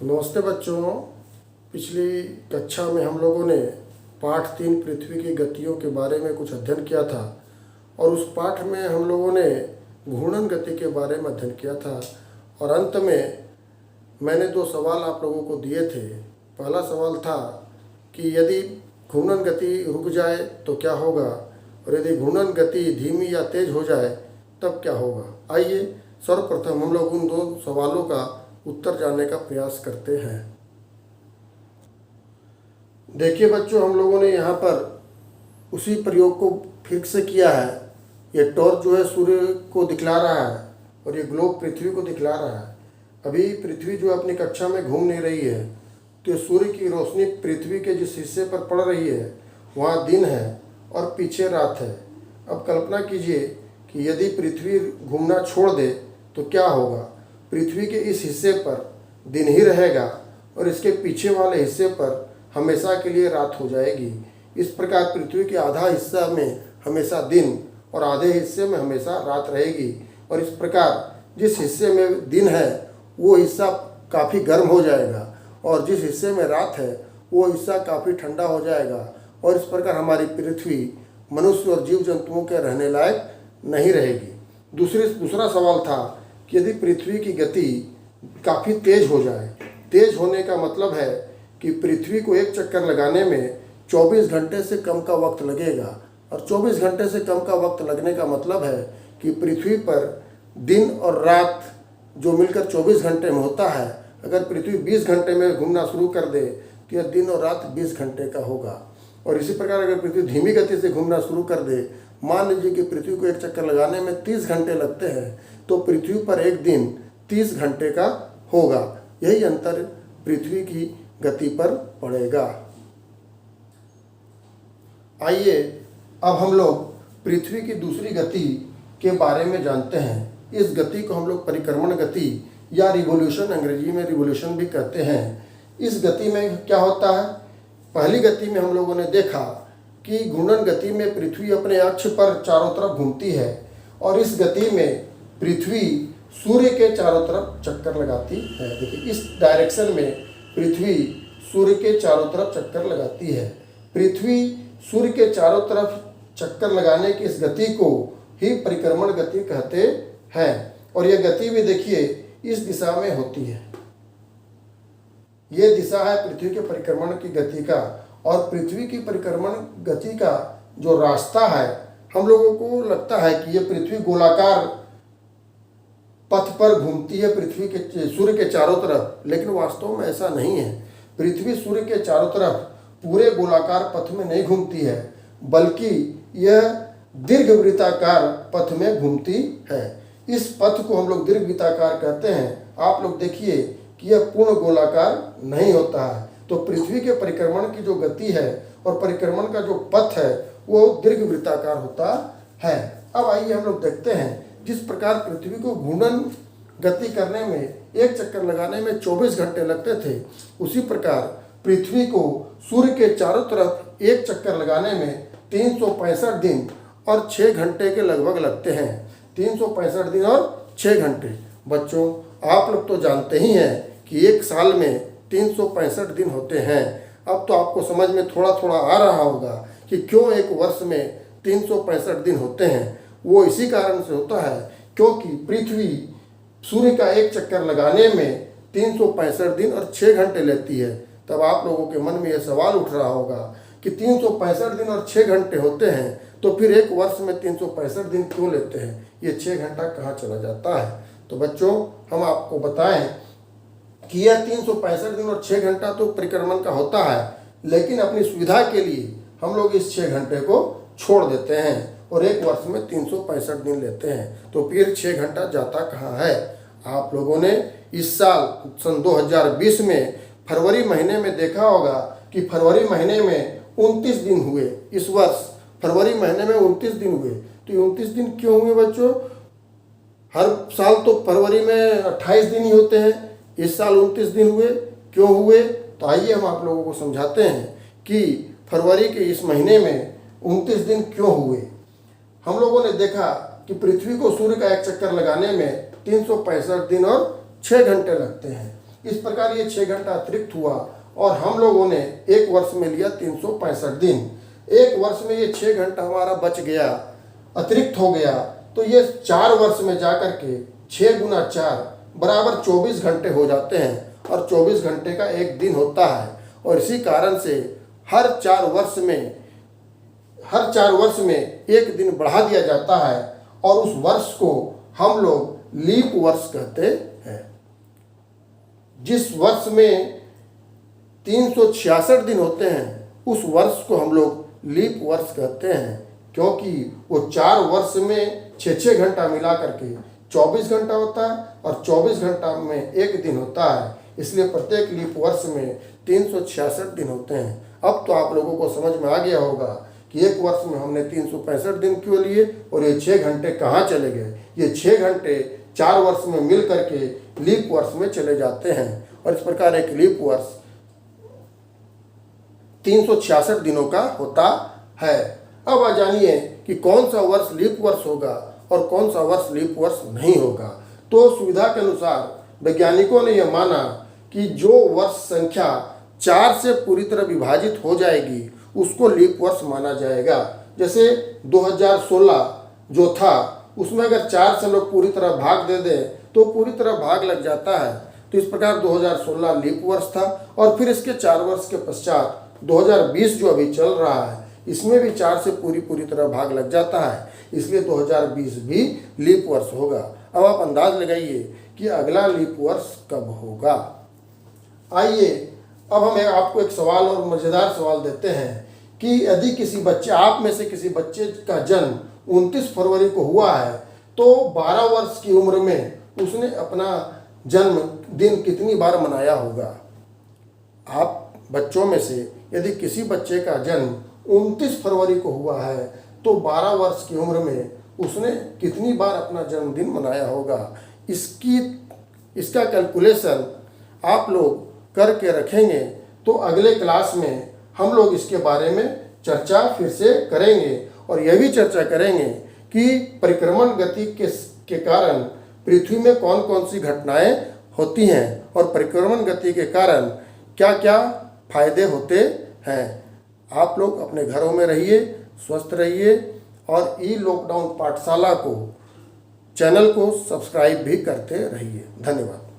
नमस्ते बच्चों। पिछली कक्षा में हम लोगों ने पाठ 3 पृथ्वी की गतियों के बारे में कुछ अध्ययन किया था और उस पाठ में हम लोगों ने घूर्णन गति के बारे में अध्ययन किया था और अंत में मैंने 2 सवाल आप लोगों को दिए थे। पहला सवाल था कि यदि घूर्णन गति रुक जाए तो क्या होगा और यदि घूर्णन गति धीमी या तेज हो जाए तब क्या होगा। आइए सर्वप्रथम हम लोग उन 2 सवालों का उत्तर जानने का प्रयास करते हैं। देखिए बच्चों, हम लोगों ने यहाँ पर उसी प्रयोग को फिर से किया है। ये टॉर्च जो है सूर्य को दिखला रहा है और ये ग्लोब पृथ्वी को दिखला रहा है। अभी पृथ्वी जो अपनी कक्षा में घूम नहीं रही है, तो सूर्य की रोशनी पृथ्वी के जिस हिस्से पर पड़ रही है वहाँ दिन है और पीछे रात है। अब कल्पना कीजिए कि यदि पृथ्वी घूमना छोड़ दे तो क्या होगा। पृथ्वी के इस हिस्से पर दिन ही रहेगा और इसके पीछे वाले हिस्से पर हमेशा के लिए रात हो जाएगी। इस प्रकार पृथ्वी के आधा हिस्सा में हमेशा दिन और आधे हिस्से में हमेशा रात रहेगी और इस प्रकार जिस हिस्से में दिन है वो हिस्सा काफ़ी गर्म हो जाएगा और जिस हिस्से में रात है वो हिस्सा काफ़ी ठंडा हो जाएगा और इस प्रकार हमारी पृथ्वी मनुष्य और जीव जंतुओं के रहने लायक नहीं रहेगी। दूसरा सवाल था कि यदि पृथ्वी की गति काफ़ी तेज हो जाए। तेज होने का मतलब है कि पृथ्वी को एक चक्कर लगाने में 24 घंटे से कम का वक्त लगेगा और 24 घंटे से कम का वक्त लगने का मतलब है कि पृथ्वी पर दिन और रात जो मिलकर 24 घंटे में होता है, अगर पृथ्वी 20 घंटे में घूमना शुरू कर दे तो यह दिन और रात 20 घंटे का होगा। और इसी प्रकार अगर पृथ्वी धीमी गति से घूमना शुरू कर दे, मान लीजिए कि पृथ्वी को एक चक्कर लगाने में 30 घंटे लगते हैं, तो पृथ्वी पर एक दिन 30 घंटे का होगा। यही अंतर पृथ्वी की गति पर पड़ेगा। आइए अब हम लोग पृथ्वी की दूसरी गति के बारे में जानते हैं। इस गति को हम लोग परिक्रमण गति या रिवोल्यूशन, अंग्रेजी में रिवोल्यूशन भी कहते हैं। इस गति में क्या होता है? पहली गति में हम लोगों ने देखा कि घूर्णन गति में पृथ्वी अपने अक्ष पर चारों तरफ घूमती है और इस गति में पृथ्वी सूर्य के चारों तरफ चक्कर लगाती है। देखिए इस डायरेक्शन में पृथ्वी सूर्य के चारों तरफ चक्कर लगाती है। पृथ्वी सूर्य के चारों तरफ चक्कर लगाने की इस गति को ही परिक्रमण गति कहते हैं और यह गति भी देखिए इस दिशा में होती है। ये दिशा है पृथ्वी के परिक्रमण की गति का और पृथ्वी की परिक्रमण गति का जो रास्ता है, हम लोगों को लगता है कि ये पृथ्वी गोलाकार पथ पर घूमती है पृथ्वी के सूर्य के चारों तरफ, लेकिन वास्तव में ऐसा नहीं है। पृथ्वी सूर्य के चारों तरफ पूरे गोलाकार पथ में नहीं घूमती है, बल्कि यह दीर्घवृत्ताकार पथ में घूमती है। इस पथ को हम लोग दीर्घवृत्ताकार कहते हैं। आप लोग देखिए कि यह पूर्ण गोलाकार नहीं होता है। तो पृथ्वी के परिक्रमण की जो गति है और परिक्रमण का जो पथ है वो दीर्घवृत्ताकार होता है। अब आइए हम लोग देखते हैं, जिस प्रकार पृथ्वी को घूर्णन गति करने में एक चक्कर लगाने में 24 घंटे लगते थे, उसी प्रकार पृथ्वी को सूर्य के चारों तरफ एक चक्कर लगाने में 365 दिन और 6 घंटे के लगभग लगते हैं। 365 दिन और 6 घंटे। बच्चों, आप लोग तो जानते ही हैं कि एक साल में 365 दिन होते हैं। अब तो आपको समझ में थोड़ा थोड़ा आ रहा होगा कि क्यों एक वर्ष में 365 दिन होते हैं। वो इसी कारण से होता है क्योंकि पृथ्वी सूर्य का एक चक्कर लगाने में 365 दिन और 6 घंटे लेती है। तब आप लोगों के मन में यह सवाल उठ रहा होगा कि 365 दिन और 6 घंटे होते हैं, तो फिर एक वर्ष में 365 दिन क्यों लेते हैं? ये 6 घंटा कहाँ चला जाता है? तो बच्चों, हम आपको बताएं कि यह 365 दिन और 6 घंटा तो परिक्रमण का होता है, लेकिन अपनी सुविधा के लिए हम लोग इस 6 घंटे को छोड़ देते हैं और एक वर्ष में 365 दिन लेते हैं। तो फिर 6 घंटा जाता कहाँ है? आप लोगों ने इस साल सन 2020 में फरवरी महीने में देखा होगा कि फरवरी महीने में 29 दिन हुए। इस वर्ष फरवरी महीने में 29 दिन हुए। तो 29 दिन क्यों हुए बच्चों? हर साल तो फरवरी में 28 दिन ही होते हैं, इस साल 29 दिन हुए। क्यों हुए? तो आइए हम आप लोगों को समझाते हैं कि फरवरी के इस महीने में 29 दिन क्यों हुए। हम लोगों ने देखा कि पृथ्वी को सूर्य का एक चक्कर लगाने में 365 दिन और 6 घंटे लगते हैं। इस प्रकार ये 6 घंटा अतिरिक्त हुआ और हम लोगों ने एक वर्ष में लिया 365 दिन। एक वर्ष में ये 6 घंटा हमारा बच गया, अतिरिक्त हो गया, तो ये 4 वर्ष में जाकर के 6 गुना 4 बराबर 24 घंटे हो जाते हैं और 24 घंटे का एक दिन होता है। और इसी कारण से हर 4 वर्ष में एक दिन बढ़ा दिया जाता है और उस वर्ष को हम लोग लीप वर्ष कहते हैं। जिस वर्ष में 366 दिन होते हैं उस वर्ष को हम लोग लीप वर्ष कहते हैं, क्योंकि वो 4 वर्ष में 6 घंटा मिला करके 24 घंटा होता है और 24 घंटा में एक दिन होता है, इसलिए प्रत्येक लीप वर्ष में 366 दिन होते हैं। अब तो आप लोगों को समझ में आ गया होगा कि एक वर्ष में हमने 365 दिन क्यों लिए और ये 6 घंटे कहाँ चले गए। ये 6 घंटे 4 वर्ष में मिल करके लीप वर्ष में चले जाते हैं और इस प्रकार एक लीप वर्ष 366 दिनों का होता है। अब जानिए कि कौन सा वर्ष लीप वर्ष होगा और कौन सा वर्ष लीप वर्ष नहीं होगा। तो सुविधा के अनुसार वैज्ञानिकों ने यह माना कि जो वर्ष संख्या 4 से पूरी तरह विभाजित हो जाएगी उसको लीप वर्ष माना जाएगा। जैसे 2016 जो था उसमें अगर 4 से लोग पूरी तरह भाग दे दें तो पूरी तरह भाग लग जाता है, तो इस प्रकार 2016 लीप वर्ष था। और फिर इसके 4 वर्ष के पश्चात 2020 जो अभी चल रहा है इसमें भी 4 से पूरी तरह भाग लग जाता है, इसलिए 2020 भी लीप वर्ष होगा। अब आप अंदाज लगाइए कि अगला लीप वर्ष कब होगा। आइए अब हम आपको एक सवाल और मज़ेदार सवाल देते हैं कि यदि किसी बच्चे, आप में से किसी बच्चे का जन्म 29 फरवरी को हुआ है तो 12 वर्ष की उम्र में उसने अपना जन्मदिन कितनी बार मनाया होगा। आप बच्चों में से यदि किसी बच्चे का जन्म 29 फरवरी को हुआ है तो 12 वर्ष की उम्र में उसने कितनी बार अपना जन्मदिन मनाया होगा। इसका कैलकुलेशन आप लोग करके रखेंगे तो अगले क्लास में हम लोग इसके बारे में चर्चा फिर से करेंगे और यह भी चर्चा करेंगे कि परिक्रमण गति के कारण पृथ्वी में कौन कौन सी घटनाएं होती हैं और परिक्रमण गति के कारण क्या क्या फायदे होते हैं। आप लोग अपने घरों में रहिए, स्वस्थ रहिए और ई लॉकडाउन पाठशाला को चैनल को सब्सक्राइब भी करते रहिए। धन्यवाद।